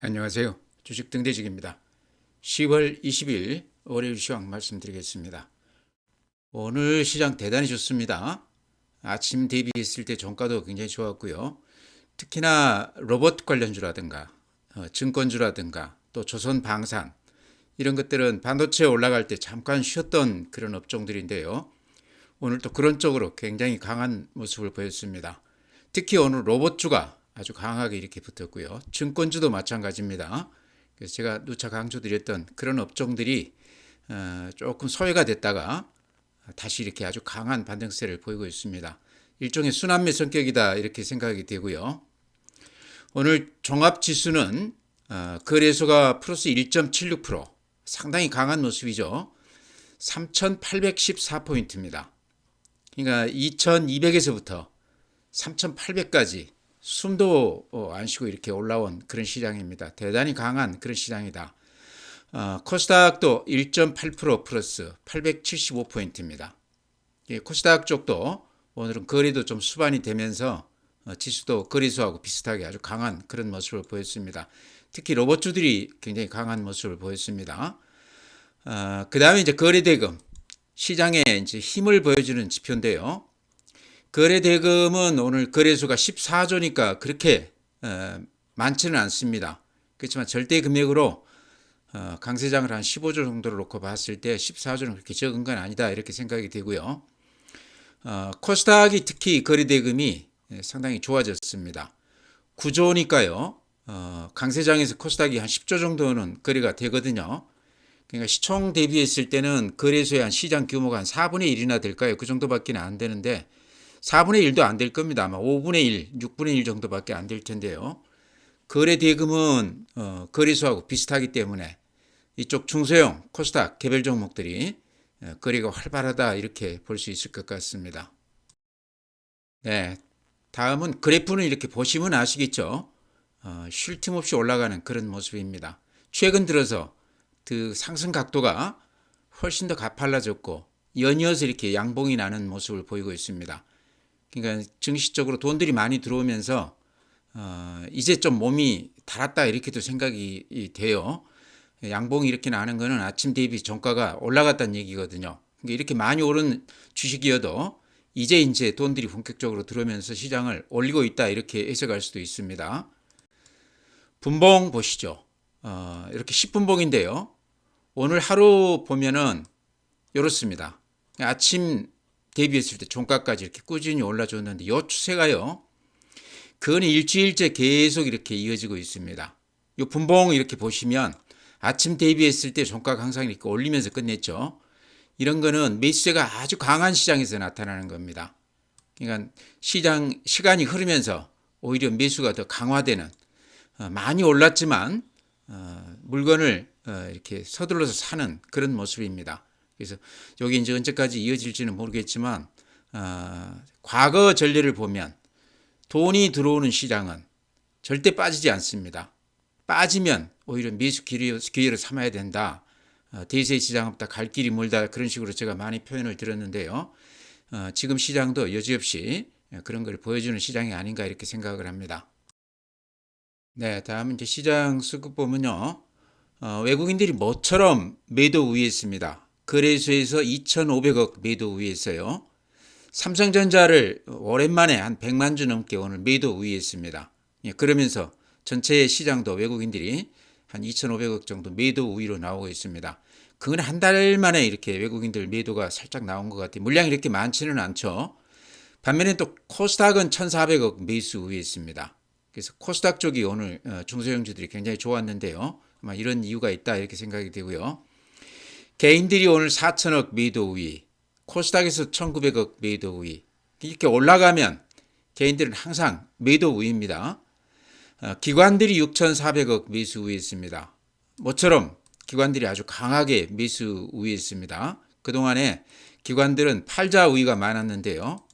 안녕하세요. 주식 등대직입니다. 10월 20일 월요일 시황 말씀드리겠습니다. 오늘 시장 대단히 좋습니다. 아침 대비했을 때 종가도 굉장히 좋았고요. 특히나 로봇 관련주라든가 증권주라든가 또 조선방산 이런 것들은 반도체 올라갈 때 잠깐 쉬었던 그런 업종들인데요. 오늘 또 그런 쪽으로 굉장히 강한 모습을 보였습니다. 특히 오늘 로봇주가 아주 강하게 이렇게 붙었고요. 증권주도 마찬가지입니다. 그래서 제가 누차 강조드렸던 그런 업종들이 조금 소외가 됐다가 다시 이렇게 아주 강한 반등세를 보이고 있습니다. 일종의 순환매 성격이다 이렇게 생각이 되고요. 오늘 종합지수는 거래소가 플러스 1.76% 상당히 강한 모습이죠. 3,814포인트입니다. 그러니까 2,200에서부터 3,800까지 숨도 안 쉬고 이렇게 올라온 그런 시장입니다. 대단히 강한 그런 시장이다. 코스닥도 1.8% 플러스 875포인트입니다. 코스닥 쪽도 오늘은 거래도 좀 수반이 되면서 지수도 거래소하고 비슷하게 아주 강한 그런 모습을 보였습니다. 특히 로봇주들이 굉장히 강한 모습을 보였습니다. 그 다음에 이제 거래대금 시장에 이제 힘을 보여주는 지표인데요. 거래대금은 오늘 거래소가 14조니까 그렇게 많지는 않습니다. 그렇지만 절대 금액으로 강세장을 한 15조 정도로 놓고 봤을 때 14조는 그렇게 적은 건 아니다 이렇게 생각이 되고요. 코스닥이 특히 거래대금이 상당히 좋아졌습니다. 9조니까요. 강세장에서 코스닥이 한 10조 정도는 거래가 되거든요. 그러니까 시총 대비했을 때는 거래소의 한 시장 규모가 한 4분의 1이나 될까요? 그 정도밖에 안 되는데 4분의 1도 안 될 겁니다. 아마 5분의 1, 6분의 1 정도밖에 안 될 텐데요. 거래 대금은 거래소하고 비슷하기 때문에 이쪽 중소형 코스닥 개별 종목들이 거래가 활발하다 이렇게 볼 수 있을 것 같습니다. 네, 다음은 그래프는 이렇게 보시면 아시겠죠. 쉴 틈 없이 올라가는 그런 모습입니다. 최근 들어서 그 상승 각도가 훨씬 더 가팔라졌고 연이어서 이렇게 양봉이 나는 모습을 보이고 있습니다. 그러니까 증시적으로 돈들이 많이 들어오면서 이제 좀 몸이 달았다 이렇게도 생각이 돼요. 양봉이 이렇게 나는 거는 아침 대비 종가가 올라갔다는 얘기거든요. 그러니까 이렇게 많이 오른 주식이어도 이제 돈들이 본격적으로 들어오면서 시장을 올리고 있다 이렇게 해석할 수도 있습니다. 분봉 보시죠. 이렇게 10분봉인데요. 오늘 하루 보면은 이렇습니다. 아침 대비했을 때 종가까지 이렇게 꾸준히 올라줬는데 이 추세가요. 그건 일주일째 계속 이렇게 이어지고 있습니다. 이 분봉 이렇게 보시면 아침 대비했을 때 종가가 항상 이렇게 올리면서 끝냈죠. 이런 거는 매수세가 아주 강한 시장에서 나타나는 겁니다. 그러니까 시간이 흐르면서 오히려 매수가 더 강화되는 많이 올랐지만 물건을 이렇게 서둘러서 사는 그런 모습입니다. 그래서 여기 이제 언제까지 이어질지는 모르겠지만 과거 전례를 보면 돈이 들어오는 시장은 절대 빠지지 않습니다. 빠지면 오히려 매수 기회를 삼아야 된다. 대세 시장 없다, 갈 길이 멀다 그런 식으로 제가 많이 표현을 드렸는데요. 지금 시장도 여지없이 그런 걸 보여주는 시장이 아닌가 이렇게 생각을 합니다. 네, 다음 이제 시장 수급 보면요. 외국인들이 모처럼 매도 우위했습니다. 거래소에서 2,500억 매도 우위했어요. 삼성전자를 오랜만에 한 100만 주 넘게 오늘 매도 우위했습니다. 그러면서 전체 시장도 외국인들이 한 2,500억 정도 매도 우위로 나오고 있습니다. 그건 한 달 만에 이렇게 외국인들 매도가 살짝 나온 것 같아요. 물량이 이렇게 많지는 않죠. 반면에 또 코스닥은 1,400억 매수 우위했습니다. 그래서 코스닥 쪽이 오늘 중소형주들이 굉장히 좋았는데요. 아마 이런 이유가 있다 이렇게 생각이 되고요. 개인들이 오늘 4천억 매도 우위, 코스닥에서 1,900억 매도 우위. 이렇게 올라가면 개인들은 항상 매도 우위입니다. 기관들이 6,400억 매수 우위했습니다. 모처럼 기관들이 아주 강하게 매수 우위했습니다. 그동안에 기관들은 팔자 우위가 많았는데요.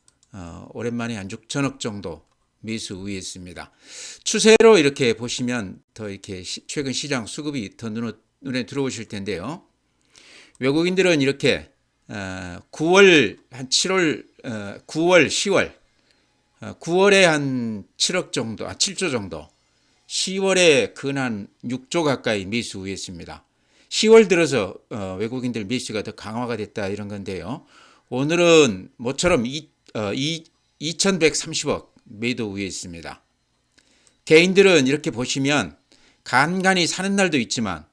오랜만에 한 6천억 정도 매수 우위했습니다. 추세로 이렇게 보시면 더 이렇게 최근 시장 수급이 더 눈에 들어오실 텐데요. 외국인들은 이렇게 9월 한 7월 9월 10월 9월에 한 7억 정도 7조 정도 10월에 근한 6조 가까이 매수 우회했습니다. 10월 들어서 외국인들 매수가 더 강화가 됐다 이런 건데요. 오늘은 모처럼 2130억 매도 우회했습니다. 개인들은 이렇게 보시면 간간히 사는 날도 있지만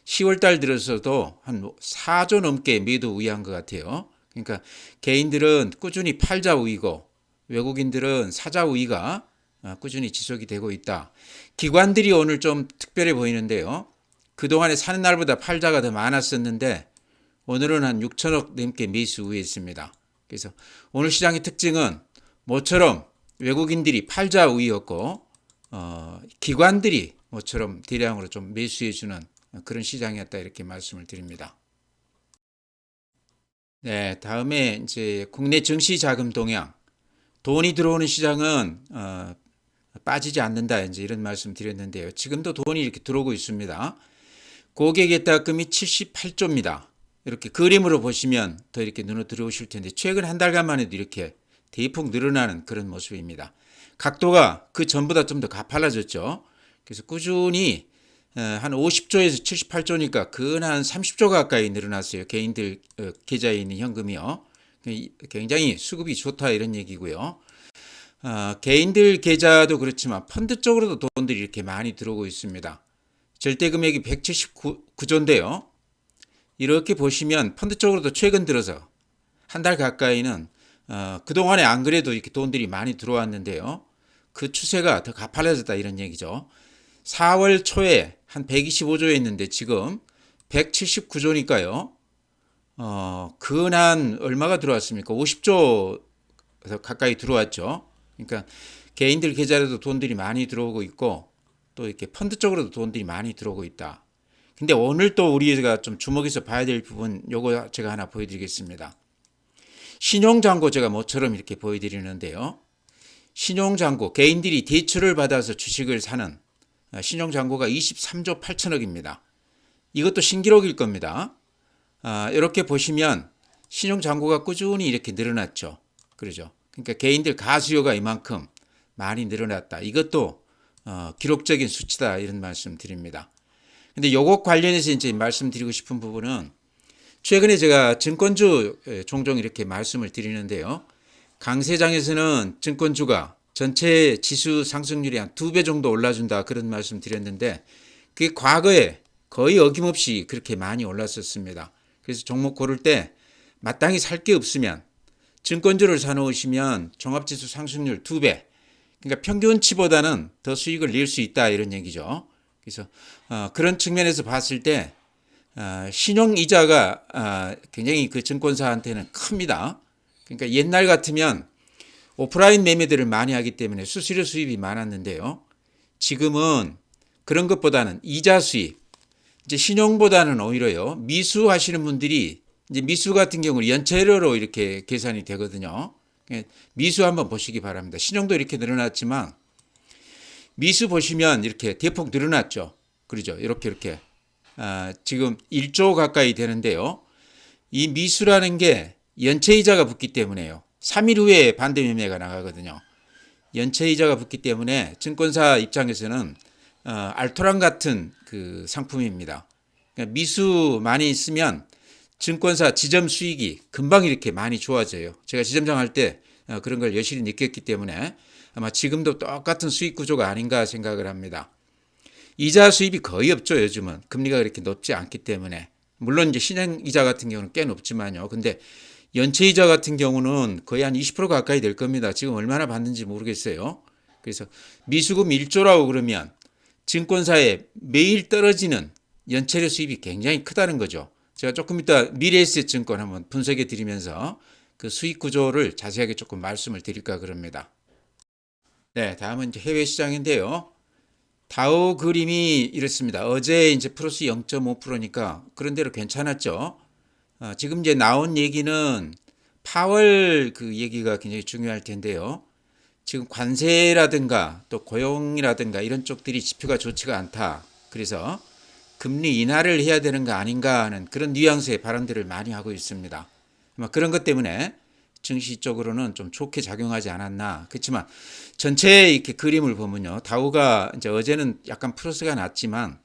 10월 달 들어서도 한 4조 넘게 매도 우회한 것 같아요. 그러니까 개인들은 꾸준히 팔자 우위고 외국인들은 사자 우위가 꾸준히 지속이 되고 있다. 기관들이 오늘 좀 특별해 보이는데요. 그동안에 사는 날보다 팔자가 더 많았었는데 오늘은 한 6천억 넘게 매수 우회했습니다. 그래서 오늘 시장의 특징은 모처럼 외국인들이 팔자 우위였고 기관들이 모처럼 대량으로 좀 매수해주는 그런 시장이었다 이렇게 말씀을 드립니다. 네, 다음에 이제 국내 증시 자금 동향. 돈이 들어오는 시장은 빠지지 않는다 이제 이런 말씀 드렸는데요. 지금도 돈이 이렇게 들어오고 있습니다. 고객예탁금이 78조입니다. 이렇게 그림으로 보시면 더 이렇게 눈에 들어오실 텐데 최근 한 달간만 해도 이렇게 대폭 늘어나는 그런 모습입니다. 각도가 그 전보다 좀 더 가팔라졌죠. 그래서 꾸준히 한 50조에서 78조니까 근한 30조 가까이 늘어났어요. 개인들 계좌에 있는 현금이요. 굉장히 수급이 좋다 이런 얘기고요. 개인들 계좌도 그렇지만 펀드 쪽으로도 돈들이 이렇게 많이 들어오고 있습니다. 절대 금액이 179조인데요. 이렇게 보시면 펀드 쪽으로도 최근 들어서 한 달 가까이는 그동안에 안 그래도 이렇게 돈들이 많이 들어왔는데요. 그 추세가 더 가팔라졌다 이런 얘기죠. 4월 초에 한 125조였는데 지금 179조니까요. 근한 얼마가 들어왔습니까? 50조 가까이 들어왔죠. 그러니까 개인들 계좌에도 돈들이 많이 들어오고 있고 또 이렇게 펀드 쪽으로도 돈들이 많이 들어오고 있다. 근데 오늘 또 우리가 좀 주목해서 봐야 될 부분 요거 제가 하나 보여드리겠습니다. 신용잔고 제가 모처럼 이렇게 보여드리는데요. 신용잔고 개인들이 대출을 받아서 주식을 사는 신용잔고가 23조 8천억입니다. 이것도 신기록일 겁니다. 이렇게 보시면 신용잔고가 꾸준히 이렇게 늘어났죠. 그러죠. 그러니까 개인들 가수요가 이만큼 많이 늘어났다. 이것도 기록적인 수치다 이런 말씀 드립니다. 근데 요것 관련해서 이제 말씀드리고 싶은 부분은 최근에 제가 증권주 종종 이렇게 말씀을 드리는데요. 강세장에서는 증권주가 전체 지수 상승률이 한 2배 정도 올라준다 그런 말씀 드렸는데 그게 과거에 거의 어김없이 그렇게 많이 올랐었습니다. 그래서 종목 고를 때 마땅히 살 게 없으면 증권주를 사놓으시면 종합지수 상승률 2배, 그러니까 평균치보다는 더 수익을 낼 수 있다 이런 얘기죠. 그래서 그런 측면에서 봤을 때 신용이자가 굉장히 그 증권사한테는 큽니다. 그러니까 옛날 같으면 오프라인 매매들을 많이 하기 때문에 수수료 수입이 많았는데요. 지금은 그런 것보다는 이자 수입, 이제 신용보다는 오히려요. 미수 하시는 분들이 이제 미수 같은 경우는 연체료로 이렇게 계산이 되거든요. 미수 한번 보시기 바랍니다. 신용도 이렇게 늘어났지만 미수 보시면 이렇게 대폭 늘어났죠. 그러죠. 이렇게 지금 1조 가까이 되는데요. 이 미수라는 게 연체이자가 붙기 때문에요. 3일 후에 반대 매매가 나가거든요. 연체이자가 붙기 때문에 증권사 입장에서는 알토란 같은 그 상품입니다. 그러니까 미수 많이 있으면 증권사 지점 수익이 금방 이렇게 많이 좋아져요. 제가 지점장 할 때 그런 걸 여실히 느꼈기 때문에 아마 지금도 똑같은 수익 구조가 아닌가 생각을 합니다. 이자 수입이 거의 없죠. 요즘은 금리가 그렇게 높지 않기 때문에. 물론 이제 신용이자 같은 경우는 꽤 높지만요. 근데 연체이자 같은 경우는 거의 한 20% 가까이 될 겁니다. 지금 얼마나 받는지 모르겠어요. 그래서 미수금 1조라고 그러면 증권사에 매일 떨어지는 연체료 수입이 굉장히 크다는 거죠. 제가 조금 이따 미래에셋증권 한번 분석해 드리면서 그 수익 구조를 자세하게 조금 말씀을 드릴까 그럽니다. 네, 다음은 이제 해외 시장인데요. 다우 그림이 이렇습니다. 어제 이제 플러스 0.5%니까 그런 대로 괜찮았죠. 지금 이제 나온 얘기는 파월 그 얘기가 굉장히 중요할 텐데요. 지금 관세라든가 또 고용이라든가 이런 쪽들이 지표가 좋지가 않다. 그래서 금리 인하를 해야 되는 거 아닌가 하는 그런 뉘앙스의 발언들을 많이 하고 있습니다. 그런 것 때문에 증시 쪽으로는 좀 좋게 작용하지 않았나. 그렇지만 전체 이렇게 그림을 보면요. 다우가 이제 어제는 약간 플러스가 났지만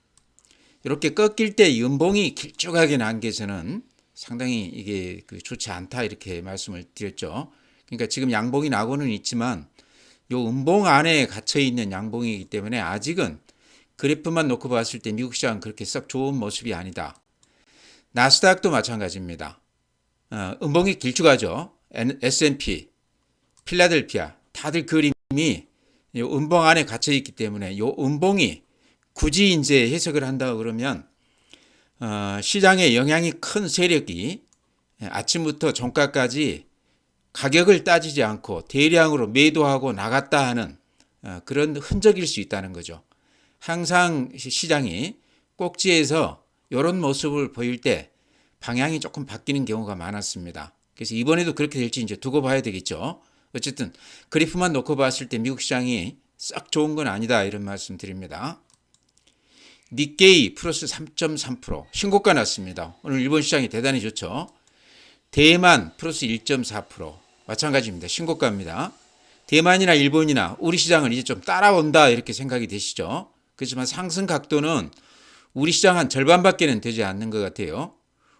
이렇게 꺾일 때 연봉이 길쭉하게 난 게 저는 상당히 이게 좋지 않다 이렇게 말씀을 드렸죠. 그러니까 지금 양봉이 나고는 있지만 요 음봉 안에 갇혀 있는 양봉이기 때문에 아직은 그래프만 놓고 봤을 때 미국 시장은 그렇게 썩 좋은 모습이 아니다. 나스닥도 마찬가지입니다. 음봉이 길쭉하죠. S&P, 필라델피아 다들 그림이 요 음봉 안에 갇혀 있기 때문에 요 음봉이 굳이 이제 해석을 한다 그러면 시장에 영향이 큰 세력이 아침부터 종가까지 가격을 따지지 않고 대량으로 매도하고 나갔다 하는 그런 흔적일 수 있다는 거죠. 항상 시장이 꼭지에서 이런 모습을 보일 때 방향이 조금 바뀌는 경우가 많았습니다. 그래서 이번에도 그렇게 될지 이제 두고 봐야 되겠죠. 어쨌든 그래프만 놓고 봤을 때 미국 시장이 썩 좋은 건 아니다 이런 말씀 드립니다. 니케이 플러스 3.3% 신고가 났습니다. 오늘 일본 시장이 대단히 좋죠. 대만 플러스 1.4% 마찬가지입니다. 신고가입니다. 대만이나 일본이나 우리 시장은 이제 좀 따라온다 이렇게 생각이 되시죠. 그렇지만 상승 각도는 우리 시장 한 절반밖에는 되지 않는 것 같아요.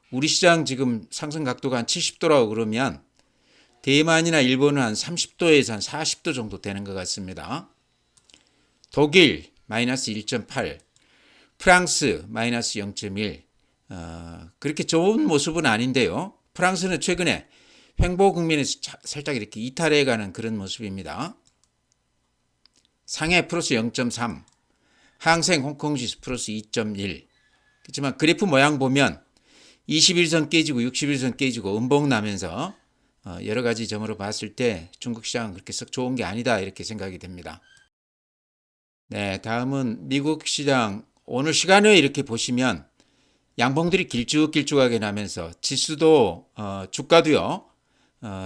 우리 시장 지금 상승 각도가 한 70도라고 그러면 대만이나 일본은 한 30도에서 한 40도 정도 되는 것 같습니다. 독일 마이너스 1.8, 프랑스 마이너스 0.1 그렇게 좋은 모습은 아닌데요. 프랑스는 최근에 횡보 국면에서 살짝 이렇게 이탈해가는 그런 모습입니다. 상해 플러스 0.3, 항생 홍콩지수 플러스 2.1 그렇지만 그래프 모양 보면 21선 깨지고 61선 깨지고 음봉 나면서 여러 가지 점으로 봤을 때 중국 시장은 그렇게 썩 좋은 게 아니다 이렇게 생각이 됩니다. 네, 다음은 미국 시장 오늘 시간을 이렇게 보시면 양봉들이 길쭉길쭉하게 나면서 지수도 주가도요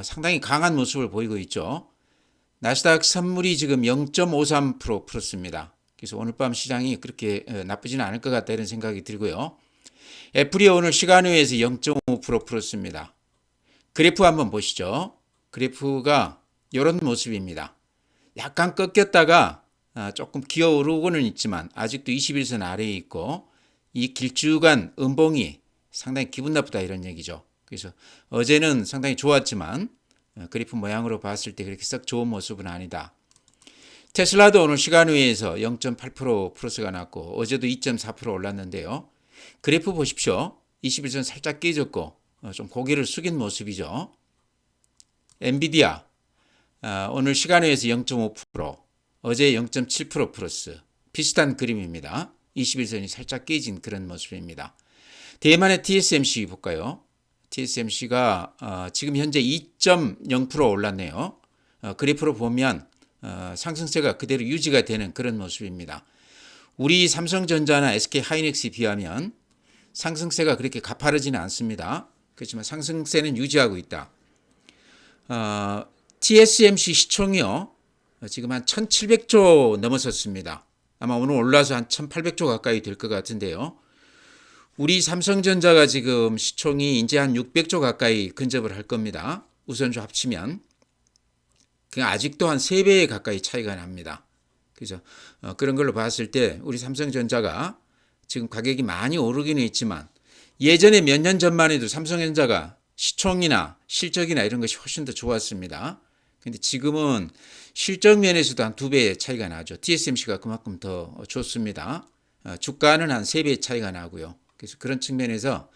상당히 강한 모습을 보이고 있죠. 나스닥 선물이 지금 0.53% 플러스입니다. 그래서 오늘 밤 시장이 그렇게 나쁘지는 않을 것 같다 이런 생각이 들고요. 애플이 오늘 시간외에서 0.5% 플러스입니다. 그래프 한번 보시죠. 그래프가 이런 모습입니다. 약간 꺾였다가 조금 기어오르고는 있지만 아직도 21선 아래에 있고 이 길쭉한 음봉이 상당히 기분 나쁘다 이런 얘기죠. 그래서 어제는 상당히 좋았지만 그래프 모양으로 봤을 때 그렇게 썩 좋은 모습은 아니다. 테슬라도 오늘 시간외에서 0.8% 플러스가 났고 어제도 2.4% 올랐는데요. 그래프 보십시오. 21선 살짝 깨졌고 좀 고개를 숙인 모습이죠. 엔비디아 오늘 시간외에서 0.5%, 어제 0.7% 플러스 비슷한 그림입니다. 21선이 살짝 깨진 그런 모습입니다. 대만의 TSMC 볼까요? TSMC가 지금 현재 2.0% 올랐네요. 그래프로 보면 상승세가 그대로 유지가 되는 그런 모습입니다. 우리 삼성전자나 SK하이닉스에 비하면 상승세가 그렇게 가파르지는 않습니다. 그렇지만 상승세는 유지하고 있다. TSMC 시총이요. 지금 한 1700조 넘어섰습니다. 아마 오늘 올라서 한 1800조 가까이 될 것 같은데요. 우리 삼성전자가 지금 시총이 이제 한 600조 가까이 근접을 할 겁니다. 우선주 합치면. 그냥 아직도 한 3배 가까이 차이가 납니다. 그래서 그런 걸로 봤을 때 우리 삼성전자가 지금 가격이 많이 오르기는 있지만 예전에 몇 년 전만 해도 삼성전자가 시총이나 실적이나 이런 것이 훨씬 더 좋았습니다. 근데 지금은 실적 면에서도 한 2배의 차이가 나죠. TSMC가 그만큼 더 좋습니다. 주가는 한 3배 차이가 나고요. 그래서 그런 측면에서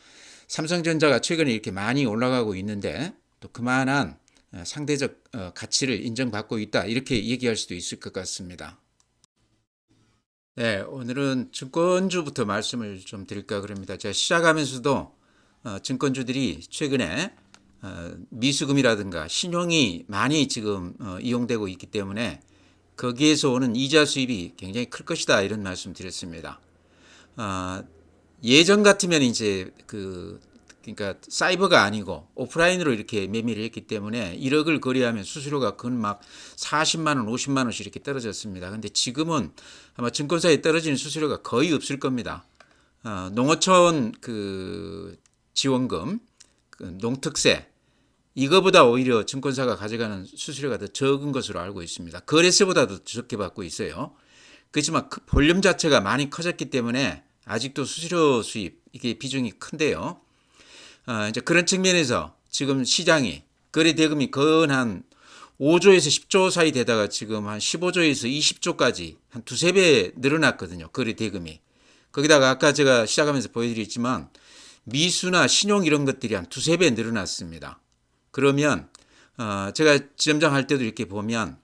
삼성전자가 최근에 이렇게 많이 올라가고 있는데 또 그만한 상대적 가치를 인정받고 있다. 이렇게 얘기할 수도 있을 것 같습니다. 네, 오늘은 증권주부터 말씀을 좀 드릴까 그럽니다. 제가 시작하면서도 증권주들이 최근에 미수금이라든가 신용이 많이 지금 이용되고 있기 때문에 거기에서 오는 이자 수입이 굉장히 클 것이다 이런 말씀 드렸습니다. 예전 같으면 이제 그러니까 사이버가 아니고 오프라인으로 이렇게 매매를 했기 때문에 1억을 거래하면 수수료가 근 막 40만 원, 50만 원씩 이렇게 떨어졌습니다. 근데 지금은 아마 증권사에 떨어지는 수수료가 거의 없을 겁니다. 농어촌 지원금, 농특세 이거보다 오히려 증권사가 가져가는 수수료가 더 적은 것으로 알고 있습니다. 거래세보다도 적게 받고 있어요. 그렇지만 그 볼륨 자체가 많이 커졌기 때문에 아직도 수수료 수입 이게 비중이 큰데요. 이제 그런 측면에서 지금 시장이 거래 대금이 건 한 5조에서 10조 사이 되다가 지금 한 15조에서 20조까지 한 두세 배 늘어났거든요. 거래 대금이. 거기다가 아까 제가 시작하면서 보여드렸지만 미수나 신용 이런 것들이 한 두세 배 늘어났습니다. 그러면 제가 지점장할 때도 이렇게 보면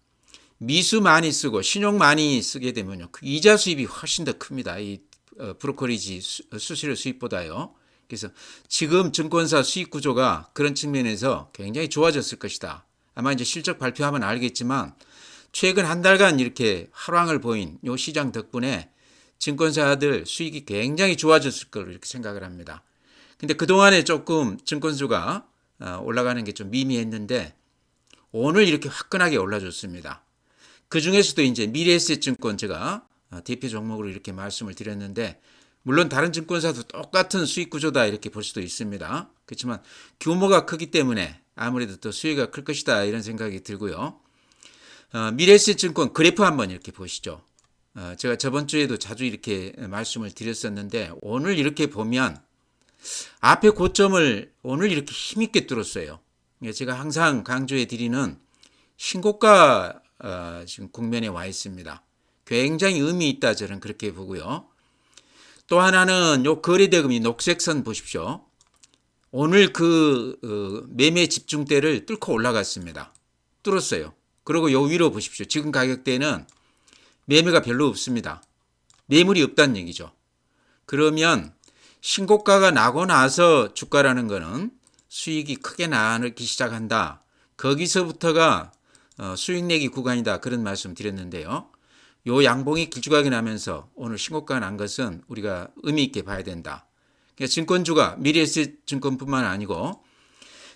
미수 많이 쓰고 신용 많이 쓰게 되면요, 그 이자 수입이 훨씬 더 큽니다. 이 브로커리지 수수료 수입보다요. 그래서 지금 증권사 수익 구조가 그런 측면에서 굉장히 좋아졌을 것이다. 아마 이제 실적 발표하면 알겠지만 최근 한 달간 이렇게 하락을 보인 이 시장 덕분에 증권사들 수익이 굉장히 좋아졌을 거로 이렇게 생각을 합니다. 근데 그동안에 조금 증권주가 올라가는 게 좀 미미했는데 오늘 이렇게 화끈하게 올라줬습니다. 그 중에서도 이제 미래에셋증권 제가 대표 종목으로 이렇게 말씀을 드렸는데 물론 다른 증권사도 똑같은 수익 구조다 이렇게 볼 수도 있습니다. 그렇지만 규모가 크기 때문에 아무래도 더 수익이 클 것이다 이런 생각이 들고요. 미래에셋증권 그래프 한번 이렇게 보시죠. 제가 저번 주에도 자주 이렇게 말씀을 드렸었는데 오늘 이렇게 보면 앞에 고점을 오늘 이렇게 힘있게 뚫었어요. 제가 항상 강조해 드리는 신고가 지금 국면에 와 있습니다. 굉장히 의미 있다 저는 그렇게 보고요. 또 하나는 요 거래대금이 녹색선 보십시오. 오늘 그 매매 집중대를 뚫고 올라갔습니다. 뚫었어요. 그리고 요 위로 보십시오. 지금 가격대는 매매가 별로 없습니다. 매물이 없다는 얘기죠. 그러면 신고가가 나고 나서 주가라는 거는 수익이 크게 나기 시작한다. 거기서부터가 수익 내기 구간이다. 그런 말씀 드렸는데요. 요 양봉이 길쭉하게 나면서 오늘 신고가가 난 것은 우리가 의미 있게 봐야 된다. 그러니까 증권주가 미래에셋증권뿐만 아니고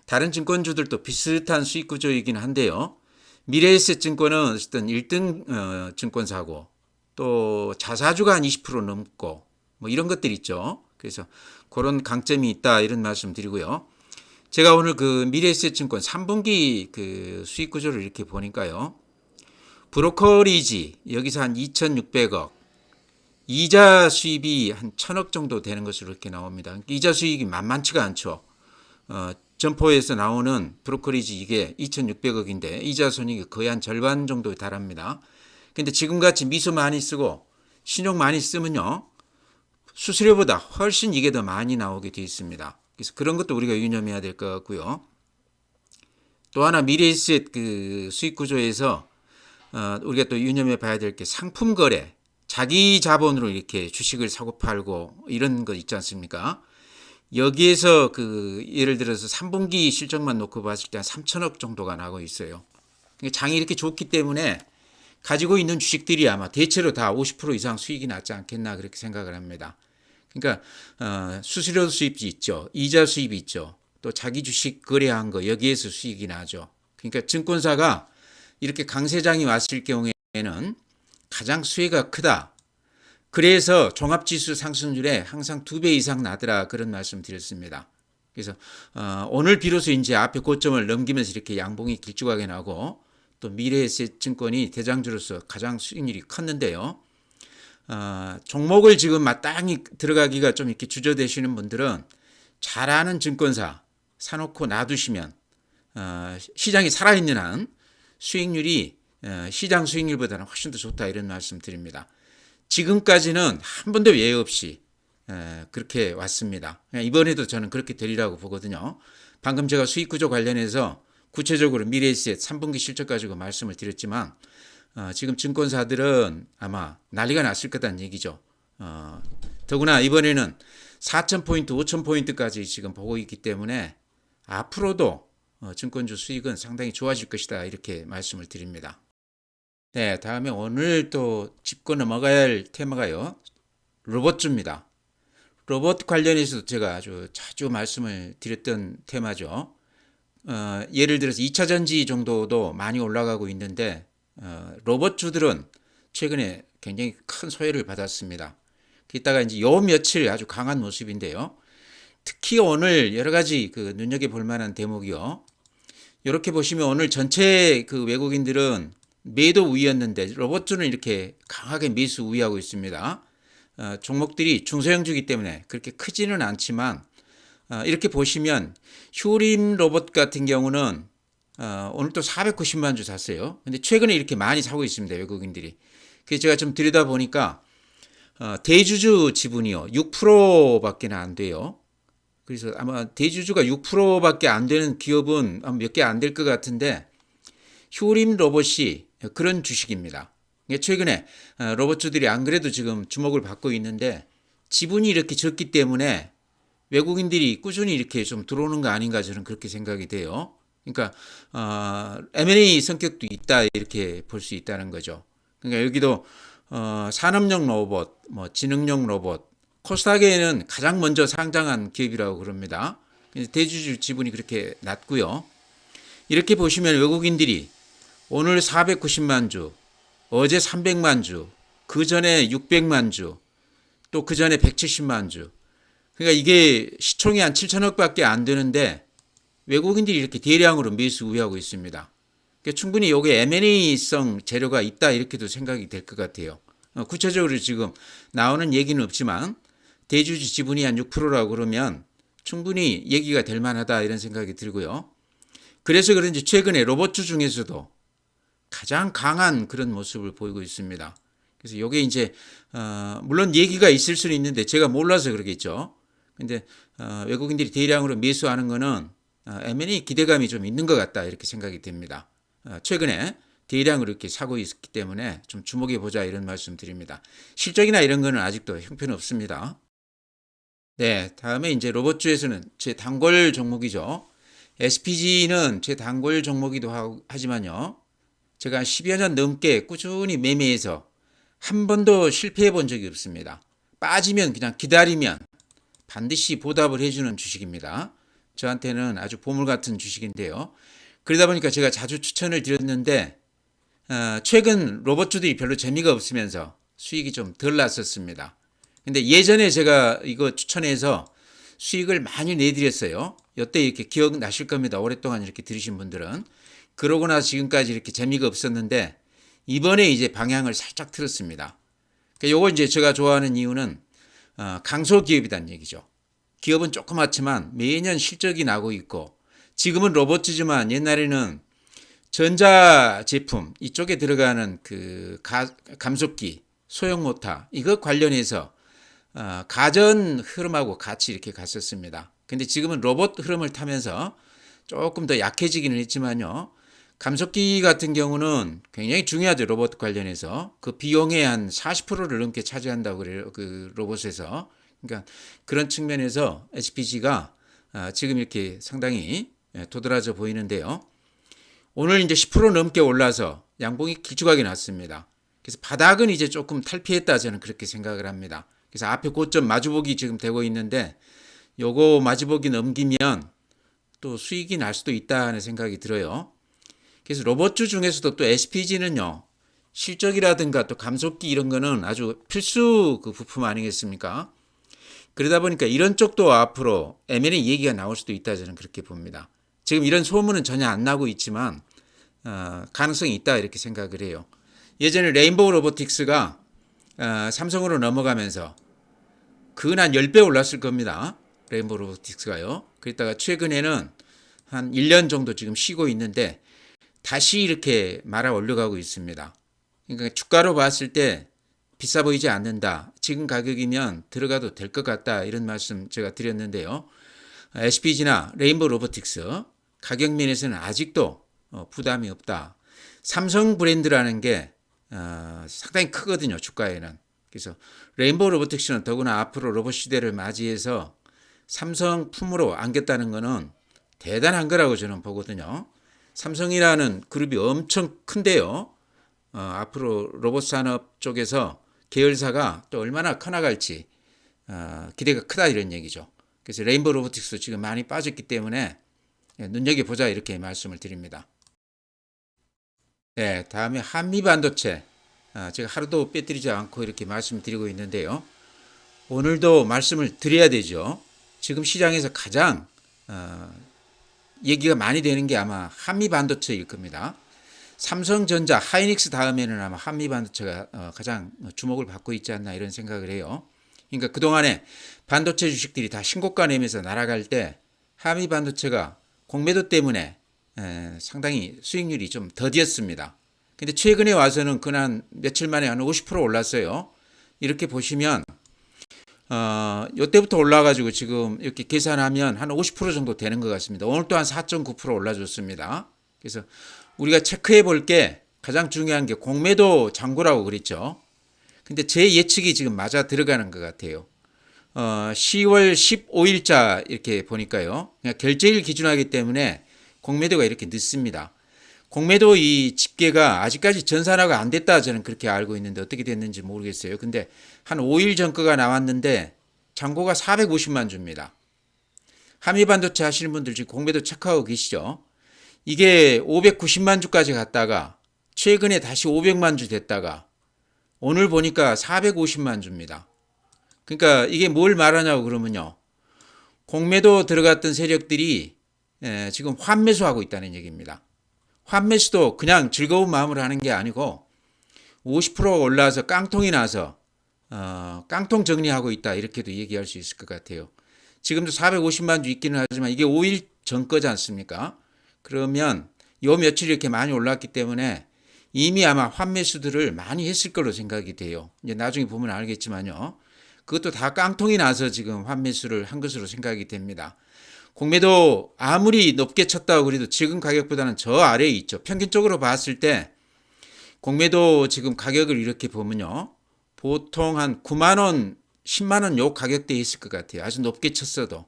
다른 증권주들도 비슷한 수익 구조이긴 한데요. 미래에셋증권은 어쨌든 1등 증권사고 또 자사주가 한 20% 넘고 뭐 이런 것들 있죠. 그래서 그런 강점이 있다 이런 말씀 드리고요. 제가 오늘 그 미래에셋증권 3분기 그 수익 구조를 이렇게 보니까요. 브로커리지 여기서 한 2,600억, 이자 수입이 한 1,000억 정도 되는 것으로 이렇게 나옵니다. 이자 수익이 만만치가 않죠. 점포에서 나오는 브로커리지 이게 2,600억인데 이자 손익이 거의 한 절반 정도에 달합니다. 근데 지금같이 미수 많이 쓰고 신용 많이 쓰면요. 수수료보다 훨씬 이게 더 많이 나오게 되어 있습니다. 그래서 그런 것도 우리가 유념해야 될 것 같고요. 또 하나 미래에셋 그 수익 구조에서 우리가 또 유념해 봐야 될 게 상품 거래, 자기 자본으로 이렇게 주식을 사고 팔고 이런 거 있지 않습니까? 여기에서 그 예를 들어서 3분기 실적만 놓고 봤을 때 한 3천억 정도가 나고 있어요. 장이 이렇게 좋기 때문에 가지고 있는 주식들이 아마 대체로 다 50% 이상 수익이 났지 않겠나 그렇게 생각을 합니다. 그러니까 수수료 수입이 있죠. 이자 수입이 있죠. 또 자기 주식 거래한 거 여기에서 수익이 나죠. 그러니까 증권사가 이렇게 강세장이 왔을 경우에는 가장 수혜가 크다. 그래서 종합지수 상승률에 항상 2배 이상 나더라 그런 말씀 드렸습니다. 그래서 오늘 비로소 이제 앞에 고점을 넘기면서 이렇게 양봉이 길쭉하게 나고 또 미래에셋증권이 대장주로서 가장 수익률이 컸는데요. 종목을 지금 마땅히 들어가기가 좀 이렇게 주저되시는 분들은 잘 아는 증권사 사놓고 놔두시면 시장이 살아있는 한 수익률이 시장 수익률보다는 훨씬 더 좋다 이런 말씀 드립니다. 지금까지는 한 번도 예외 없이 그렇게 왔습니다. 이번에도 저는 그렇게 되리라고 보거든요. 방금 제가 수익구조 관련해서 구체적으로 미래에셋 3분기 실적 가지고 말씀을 드렸지만 지금 증권사들은 아마 난리가 났을 거다는 얘기죠. 더구나 이번에는 4,000포인트, 5,000포인트까지 지금 보고 있기 때문에 앞으로도 증권주 수익은 상당히 좋아질 것이다 이렇게 말씀을 드립니다. 네, 다음에 오늘 또 짚고 넘어가야 할 테마가요. 로봇주입니다. 로봇 관련해서도 제가 아주 자주 말씀을 드렸던 테마죠. 예를 들어서 2차 전지 정도도 많이 올라가고 있는데 로봇주들은 최근에 굉장히 큰 소외를 받았습니다. 이따가 이제 요 며칠 아주 강한 모습인데요. 특히 오늘 여러 가지 그 눈여겨볼 만한 대목이요. 이렇게 보시면 오늘 전체 그 외국인들은 매도 우위였는데 로봇주는 이렇게 강하게 매수 우위하고 있습니다. 종목들이 중소형주기 때문에 그렇게 크지는 않지만 이렇게 보시면 휴림 로봇 같은 경우는 오늘 또 490만 주 샀어요. 근데 최근에 이렇게 많이 사고 있습니다. 외국인들이. 그래서 제가 좀 들여다보니까 대주주 지분이요 6%밖에 안 돼요. 그래서 아마 대주주가 6%밖에 안 되는 기업은 몇 개 안 될 것 같은데 휴림 로봇이 그런 주식입니다. 최근에 로봇주들이 안 그래도 지금 주목을 받고 있는데 지분이 이렇게 적기 때문에 외국인들이 꾸준히 이렇게 좀 들어오는 거 아닌가 저는 그렇게 생각이 돼요. 그러니까 M&A 성격도 있다 이렇게 볼 수 있다는 거죠. 그러니까 여기도 산업용 로봇, 뭐 지능용 로봇, 코스닥에는 가장 먼저 상장한 기업이라고 그럽니다. 대주주 지분이 그렇게 낮고요. 이렇게 보시면 외국인들이 오늘 490만 주, 어제 300만 주, 그 전에 600만 주, 또 그 전에 170만 주. 그러니까 이게 시총이 한 7천억밖에 안 되는데 외국인들이 이렇게 대량으로 매수 우회하고 있습니다. 그러니까 충분히 이게 M&A성 재료가 있다 이렇게도 생각이 될 것 같아요. 구체적으로 지금 나오는 얘기는 없지만 대주주 지분이 한 6%라고 그러면 충분히 얘기가 될 만하다 이런 생각이 들고요. 그래서 그런지 최근에 로봇주 중에서도 가장 강한 그런 모습을 보이고 있습니다. 그래서 이게 이제 물론 얘기가 있을 수는 있는데 제가 몰라서 그러겠죠. 근데 외국인들이 대량으로 매수하는 거는 M&A 기대감이 좀 있는 것 같다 이렇게 생각이 됩니다. 최근에 대량으로 이렇게 사고 있기 때문에 좀 주목해 보자 이런 말씀 드립니다. 실적이나 이런 거는 아직도 형편없습니다. 네, 다음에 이제 로봇주에서는 제 단골 종목이죠. SPG는 제 단골 종목이기도 하지만요. 제가 한 10여 년 넘게 꾸준히 매매해서 한 번도 실패해 본 적이 없습니다. 빠지면 그냥 기다리면 반드시 보답을 해주는 주식입니다. 저한테는 아주 보물 같은 주식인데요. 그러다 보니까 제가 자주 추천을 드렸는데 최근 로봇주들이 별로 재미가 없으면서 수익이 좀 덜 났었습니다. 근데 예전에 제가 이거 추천해서 수익을 많이 내드렸어요. 이때 이렇게 기억나실 겁니다. 오랫동안 이렇게 들으신 분들은. 그러고 나서 지금까지 이렇게 재미가 없었는데 이번에 이제 방향을 살짝 틀었습니다. 요거 이제 제가 좋아하는 이유는 강소기업이란 얘기죠. 기업은 조그맣지만 매년 실적이 나고 있고 지금은 로봇이지만 옛날에는 전자 제품 이쪽에 들어가는 그 감속기, 소형 모터 이거 관련해서 가전 흐름하고 같이 이렇게 갔었습니다. 근데 지금은 로봇 흐름을 타면서 조금 더 약해지기는 했지만요. 감속기 같은 경우는 굉장히 중요하죠. 로봇 관련해서. 그 비용의 한 40%를 넘게 차지한다고 그래요. 그 로봇에서. 그러니까 그런 측면에서 SPG가 지금 이렇게 상당히 도드라져 보이는데요. 오늘 이제 10% 넘게 올라서 양봉이 길쭉하게 났습니다. 그래서 바닥은 이제 조금 탈피했다 저는 그렇게 생각을 합니다. 그래서 앞에 고점 마주보기 지금 되고 있는데 요거 마주보기 넘기면 또 수익이 날 수도 있다 하는 생각이 들어요. 그래서 로봇주 중에서도 또 SPG는요. 실적이라든가 또 감속기 이런 거는 아주 필수 그 부품 아니겠습니까? 그러다 보니까 이런 쪽도 앞으로 M&A 얘기가 나올 수도 있다 저는 그렇게 봅니다. 지금 이런 소문은 전혀 안 나고 있지만 가능성이 있다 이렇게 생각을 해요. 예전에 레인보우 로보틱스가 삼성으로 넘어가면서 근 한 10배 올랐을 겁니다. 레인보우 로보틱스가요. 그랬다가 최근에는 한 1년 정도 지금 쉬고 있는데 다시 이렇게 말아 올려가고 있습니다. 그러니까 주가로 봤을 때 비싸 보이지 않는다. 지금 가격이면 들어가도 될 것 같다. 이런 말씀 제가 드렸는데요. SPG나 레인보우 로보틱스 가격 면에서는 아직도 부담이 없다. 삼성 브랜드라는 게 상당히 크거든요. 주가에는. 그래서 레인보우 로보틱스는 더구나 앞으로 로봇 시대를 맞이해서 삼성 품으로 안겼다는 것은 대단한 거라고 저는 보거든요. 삼성이라는 그룹이 엄청 큰데요. 앞으로 로봇 산업 쪽에서 계열사가 또 얼마나 커나갈지 기대가 크다 이런 얘기죠. 그래서 레인보우 로보틱스 지금 많이 빠졌기 때문에 눈여겨보자 이렇게 말씀을 드립니다. 네, 다음에 한미 반도체. 제가 하루도 빼뜨리지 않고 이렇게 말씀드리고 있는데요. 오늘도 말씀을 드려야 되죠. 지금 시장에서 가장 얘기가 많이 되는 게 아마 한미 반도체일 겁니다. 삼성전자, 하이닉스 다음에는 아마 한미 반도체가 가장 주목을 받고 있지 않나 이런 생각을 해요. 그러니까 그동안에 반도체 주식들이 다 신고가 내면서 날아갈 때 한미 반도체가 공매도 때문에 상당히 수익률이 좀 더디었습니다. 근데 최근에 와서는 그냥 며칠 만에 한 50% 올랐어요. 이렇게 보시면 이때부터 올라가지고 지금 이렇게 계산하면 한 50% 정도 되는 것 같습니다. 오늘 또한 4.9% 올라줬습니다. 그래서 우리가 체크해 볼 게 가장 중요한 게 공매도 잔고라고 그랬죠. 근데 제 예측이 지금 맞아 들어가는 것 같아요. 10월 15일자 이렇게 보니까요. 그냥 결제일 기준하기 때문에 공매도가 이렇게 늦습니다. 공매도 이 집계가 아직까지 전산화가 안 됐다 저는 그렇게 알고 있는데 어떻게 됐는지 모르겠어요. 근데 한 5일 전 거가 나왔는데 잔고가 450만 주입니다. 한미반도체 하시는 분들 지금 공매도 체크하고 계시죠? 이게 590만 주까지 갔다가 최근에 다시 500만 주 됐다가 오늘 보니까 450만 주입니다. 그러니까 이게 뭘 말하냐고 그러면요. 공매도 들어갔던 세력들이 지금 환매수하고 있다는 얘기입니다. 환매수도 그냥 즐거운 마음으로 하는 게 아니고 50% 올라서 깡통이 나서 깡통 정리하고 있다 이렇게도 얘기할 수 있을 것 같아요. 지금도 450만 주 있기는 하지만 이게 5일 전 거지 않습니까? 그러면 요 며칠 이렇게 많이 올랐기 때문에 이미 아마 환매수들을 많이 했을 걸로 생각이 돼요. 이제 나중에 보면 알겠지만요. 그것도 다 깡통이 나서 지금 환매수를 한 것으로 생각이 됩니다. 공매도 아무리 높게 쳤다고 그래도 지금 가격보다는 저 아래에 있죠. 평균적으로 봤을 때 공매도 지금 가격을 이렇게 보면요. 보통 한 9만 원, 10만 원 요 가격대에 있을 것 같아요. 아주 높게 쳤어도.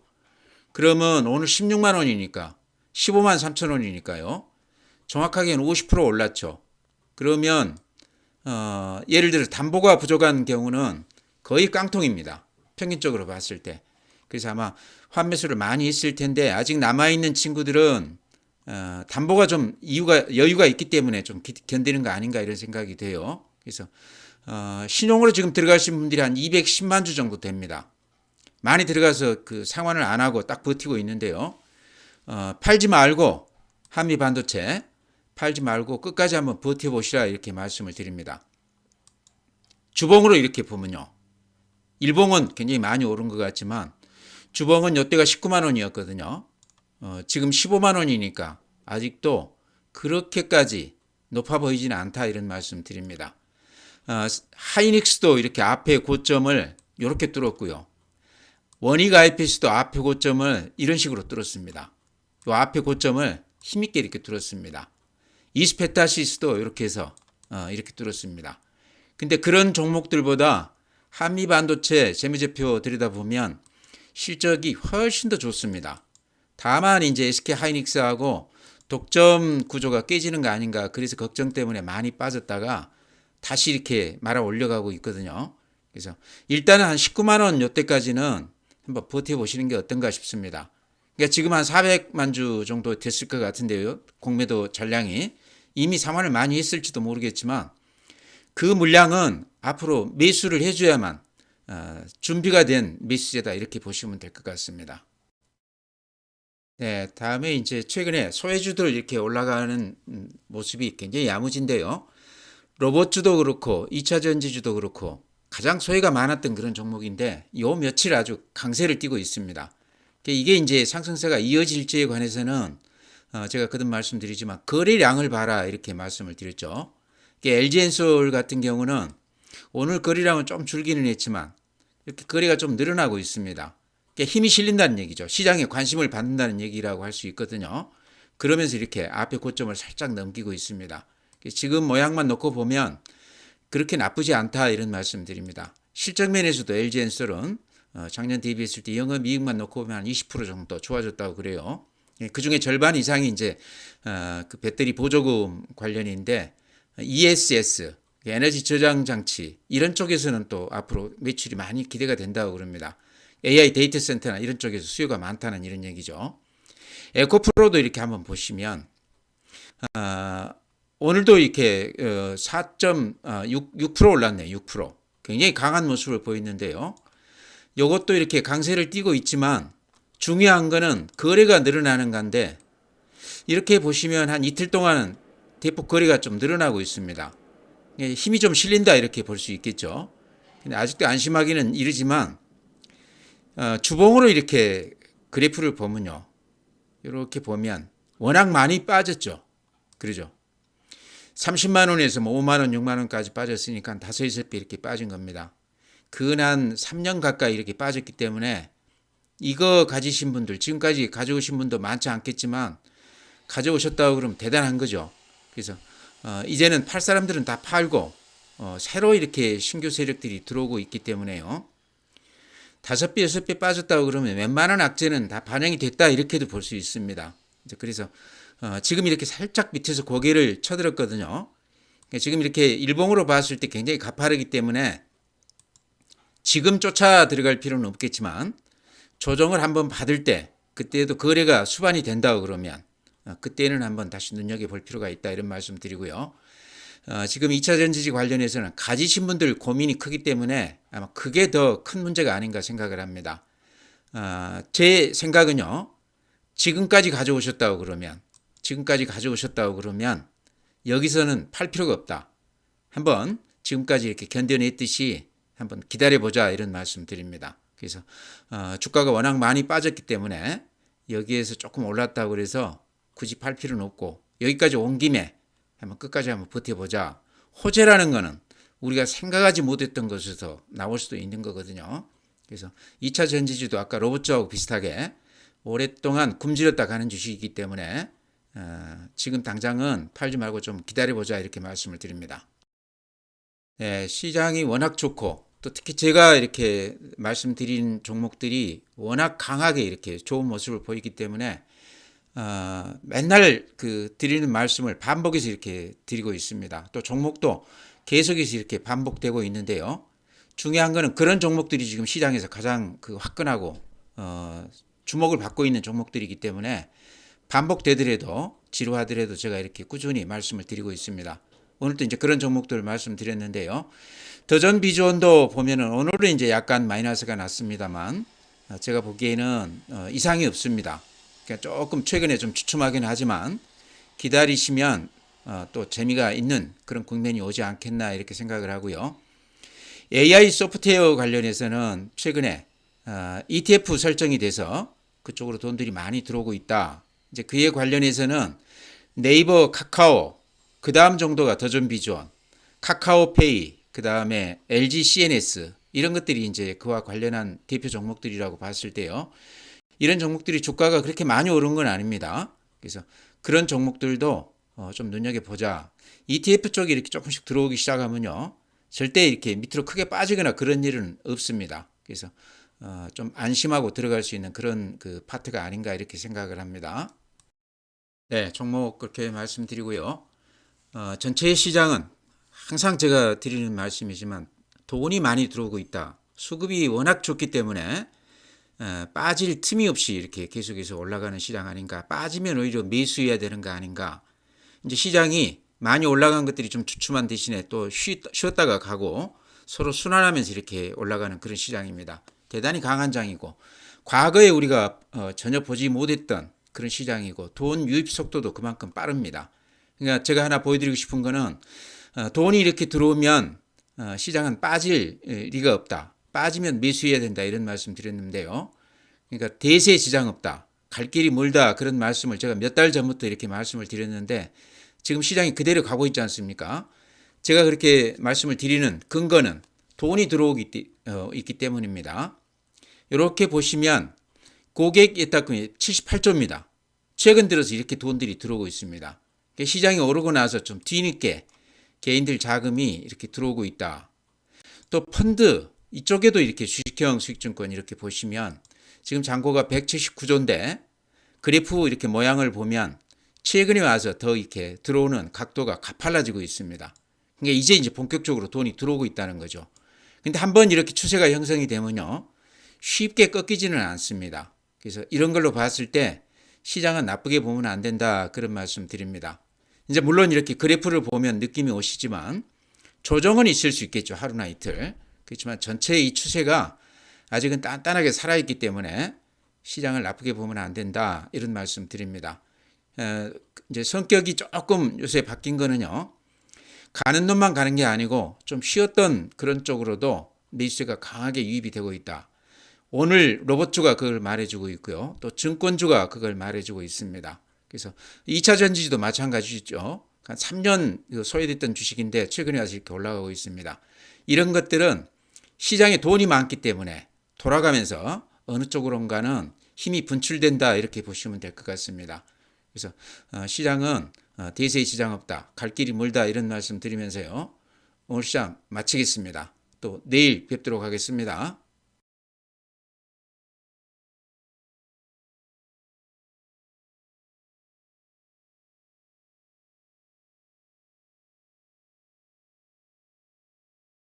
그러면 오늘 16만 원이니까 15만 3천 원이니까요. 정확하게는 50% 올랐죠. 그러면 예를 들어 담보가 부족한 경우는 거의 깡통입니다. 평균적으로 봤을 때. 그래서 아마 환매수를 많이 했을 텐데 아직 남아있는 친구들은 담보가 좀 여유가 있기 때문에 좀 견디는 거 아닌가 이런 생각이 돼요. 그래서 신용으로 지금 들어가신 분들이 한 210만 주 정도 됩니다. 많이 들어가서 그 상환을 안 하고 딱 버티고 있는데요. 팔지 말고 한미 반도체 팔지 말고 끝까지 한번 버텨보시라 이렇게 말씀을 드립니다. 주봉으로 이렇게 보면요. 일봉은 굉장히 많이 오른 것 같지만 주봉은 이때가 19만 원이었거든요. 지금 15만 원이니까 아직도 그렇게까지 높아 보이지는 않다 이런 말씀 드립니다. 하이닉스도 이렇게 앞에 고점을 이렇게 뚫었고요. 원익 IPS도 앞에 고점을 이런 식으로 뚫었습니다. 이 앞에 고점을 힘있게 이렇게 뚫었습니다. 이스페타시스도 이렇게 해서 이렇게 뚫었습니다. 근데 그런 종목들보다 한미 반도체 재무제표 들여다보면 실적이 훨씬 더 좋습니다. 다만 이제 SK 하이닉스하고 독점 구조가 깨지는 거 아닌가 그래서 걱정 때문에 많이 빠졌다가 다시 이렇게 말아 올려가고 있거든요. 그래서 일단은 한 19만 원 이때까지는 한번 버텨보시는 게 어떤가 싶습니다. 그러니까 지금 한 400만 주 정도 됐을 것 같은데요. 공매도 전량이 이미 상환을 많이 했을지도 모르겠지만 그 물량은 앞으로 매수를 해줘야만 준비가 된 매수세다 이렇게 보시면 될 것 같습니다. 네, 다음에 이제 최근에 소외주들 이렇게 올라가는 모습이 굉장히 야무진데요. 로봇주도 그렇고 2차 전지주도 그렇고 가장 소외가 많았던 그런 종목인데 요 며칠 아주 강세를 띠고 있습니다. 이게 이제 상승세가 이어질지에 관해서는 제가 거듭 말씀드리지만 거래량을 봐라 이렇게 말씀을 드렸죠. LG엔솔 같은 경우는 오늘 거래량은 좀 줄기는 했지만 이렇게 거래가 좀 늘어나고 있습니다. 힘이 실린다는 얘기죠. 시장에 관심을 받는다는 얘기라고 할 수 있거든요. 그러면서 이렇게 앞에 고점을 살짝 넘기고 있습니다. 지금 모양만 놓고 보면 그렇게 나쁘지 않다 이런 말씀 드립니다. 실적면에서도 LG엔솔은 작년 대비했을 때 영업이익만 놓고 보면 한 20% 정도 좋아졌다고 그래요. 그 중에 절반 이상이 이제 그 배터리 보조금 관련인데 ESS 에너지 저장 장치 이런 쪽에서는 또 앞으로 매출이 많이 기대가 된다고 그럽니다. AI 데이터 센터나 이런 쪽에서 수요가 많다는 이런 얘기죠. 에코프로도 이렇게 한번 보시면 오늘도 이렇게 4.6% 올랐네요. 6%. 굉장히 강한 모습을 보이는데요. 이것도 이렇게 강세를 띠고 있지만 중요한 거는 거래가 늘어나는 건데 이렇게 보시면 한 이틀 동안은 대폭 거래가 좀 늘어나고 있습니다. 힘이 좀 실린다 이렇게 볼 수 있겠죠. 근데 아직도 안심하기는 이르지만 주봉으로 이렇게 그래프를 보면요. 이렇게 보면 워낙 많이 빠졌죠. 그러죠. 30만 원에서 뭐 5만 원, 6만 원까지 빠졌으니까 5, 6배 이렇게 빠진 겁니다. 근 3년 가까이 이렇게 빠졌기 때문에 이거 가지신 분들, 지금까지 가져오신 분도 많지 않겠지만 가져오셨다고 그러면 대단한 거죠. 그래서 이제는 팔 사람들은 다 팔고 새로 이렇게 신규 세력들이 들어오고 있기 때문에요. 5배, 6배 빠졌다고 그러면 웬만한 악재는 다 반영이 됐다 이렇게도 볼 수 있습니다. 그래서 지금 이렇게 살짝 밑에서 고개를 쳐들었거든요. 지금 이렇게 일봉으로 봤을 때 굉장히 가파르기 때문에 지금 쫓아 들어갈 필요는 없겠지만 조정을 한번 받을 때 그때도 거래가 수반이 된다고 그러면 그때는 한번 다시 눈여겨볼 필요가 있다 이런 말씀 드리고요. 지금 2차 전지지 관련해서는 가지신 분들 고민이 크기 때문에 아마 그게 더 큰 문제가 아닌가 생각을 합니다. 제 생각은요. 지금까지 가져오셨다고 그러면 여기서는 팔 필요가 없다. 한번 지금까지 이렇게 견뎌냈듯이 한번 기다려보자 이런 말씀 드립니다. 그래서 주가가 워낙 많이 빠졌기 때문에 여기에서 조금 올랐다고 그래서 굳이 팔 필요는 없고 여기까지 온 김에 한번 끝까지 한번 버텨보자. 호재라는 거는 우리가 생각하지 못했던 것에서 나올 수도 있는 거거든요. 그래서 2차 전지주도 아까 로봇주하고 비슷하게 오랫동안 굶주렸다 가는 주식이기 때문에 지금 당장은 팔지 말고 좀 기다려보자 이렇게 말씀을 드립니다. 네, 시장이 워낙 좋고 또 특히 제가 이렇게 말씀드린 종목들이 워낙 강하게 이렇게 좋은 모습을 보이기 때문에 맨날 드리는 말씀을 반복해서 이렇게 드리고 있습니다. 또 종목도 계속해서 이렇게 반복되고 있는데요. 중요한 거는 그런 종목들이 지금 시장에서 가장 화끈하고 주목을 받고 있는 종목들이기 때문에 반복되더라도 지루하더라도 제가 이렇게 꾸준히 말씀을 드리고 있습니다. 오늘도 이제 그런 종목들을 말씀드렸는데요. 더전 비주원도 보면은 오늘은 이제 약간 마이너스가 났습니다만 제가 보기에는 이상이 없습니다. 그러니까 조금 최근에 좀 주춤하긴 하지만 기다리시면 또 재미가 있는 그런 국면이 오지 않겠나 이렇게 생각을 하고요. AI 소프트웨어 관련해서는 최근에 ETF 설정이 돼서 그쪽으로 돈들이 많이 들어오고 있다. 이제 그에 관련해서는 네이버, 카카오, 그 다음 정도가 더전 비주원, 카카오페이, 그 다음에 LG CNS 이런 것들이 이제 그와 관련한 대표 종목들이라고 봤을 때요. 이런 종목들이 주가가 그렇게 많이 오른 건 아닙니다. 그래서 그런 종목들도 좀 눈여겨보자. ETF 쪽이 이렇게 조금씩 들어오기 시작하면요. 절대 이렇게 밑으로 크게 빠지거나 그런 일은 없습니다. 그래서 좀 안심하고 들어갈 수 있는 그런 파트가 아닌가 이렇게 생각을 합니다. 네, 종목 그렇게 말씀드리고요. 전체 시장은 항상 제가 드리는 말씀이지만 돈이 많이 들어오고 있다. 수급이 워낙 좋기 때문에 빠질 틈이 없이 이렇게 계속해서 올라가는 시장 아닌가. 빠지면 오히려 매수해야 되는 거 아닌가. 이제 시장이 많이 올라간 것들이 좀 주춤한 대신에 또 쉬었다가 가고 서로 순환하면서 이렇게 올라가는 그런 시장입니다. 대단히 강한 장이고 과거에 우리가 전혀 보지 못했던 그런 시장이고 돈 유입 속도도 그만큼 빠릅니다. 그러니까 제가 하나 보여드리고 싶은 거는 돈이 이렇게 들어오면 시장은 빠질 리가 없다. 빠지면 매수해야 된다 이런 말씀 드렸는데요. 그러니까 대세 지장 없다. 갈 길이 멀다 그런 말씀을 제가 몇 달 전부터 이렇게 말씀을 드렸는데 지금 시장이 그대로 가고 있지 않습니까? 제가 그렇게 말씀을 드리는 근거는 돈이 들어오기 있기 때문입니다. 이렇게 보시면 고객 예탁금이 78조입니다. 최근 들어서 이렇게 돈들이 들어오고 있습니다. 시장이 오르고 나서 좀 뒤늦게 개인들 자금이 이렇게 들어오고 있다. 또 펀드 이쪽에도 이렇게 주식형 수익증권 이렇게 보시면 지금 잔고가 179조인데 그래프 이렇게 모양을 보면 최근에 와서 더 이렇게 들어오는 각도가 가팔라지고 있습니다. 그러니까 이제 본격적으로 돈이 들어오고 있다는 거죠. 근데 한번 이렇게 추세가 형성이 되면요. 쉽게 꺾이지는 않습니다. 그래서 이런 걸로 봤을 때 시장은 나쁘게 보면 안 된다 그런 말씀 드립니다. 이제 물론 이렇게 그래프를 보면 느낌이 오시지만 조정은 있을 수 있겠죠. 하루나 이틀. 그렇지만 전체의 이 추세가 아직은 단단하게 살아있기 때문에 시장을 나쁘게 보면 안 된다 이런 말씀 드립니다. 이제 성격이 조금 요새 바뀐 거는요. 가는 놈만 가는 게 아니고 좀 쉬었던 그런 쪽으로도 매수세가 강하게 유입이 되고 있다. 오늘 로봇주가 그걸 말해주고 있고요. 또 증권주가 그걸 말해주고 있습니다. 그래서 2차 전지도 마찬가지죠. 한 3년 소외됐던 주식인데 최근에 와서 이렇게 올라가고 있습니다. 이런 것들은 시장에 돈이 많기 때문에 돌아가면서 어느 쪽으로인가는 힘이 분출된다 이렇게 보시면 될 것 같습니다. 그래서 시장은 대세의 시장 없다. 갈 길이 멀다 이런 말씀 드리면서요. 오늘 시장 마치겠습니다. 또 내일 뵙도록 하겠습니다.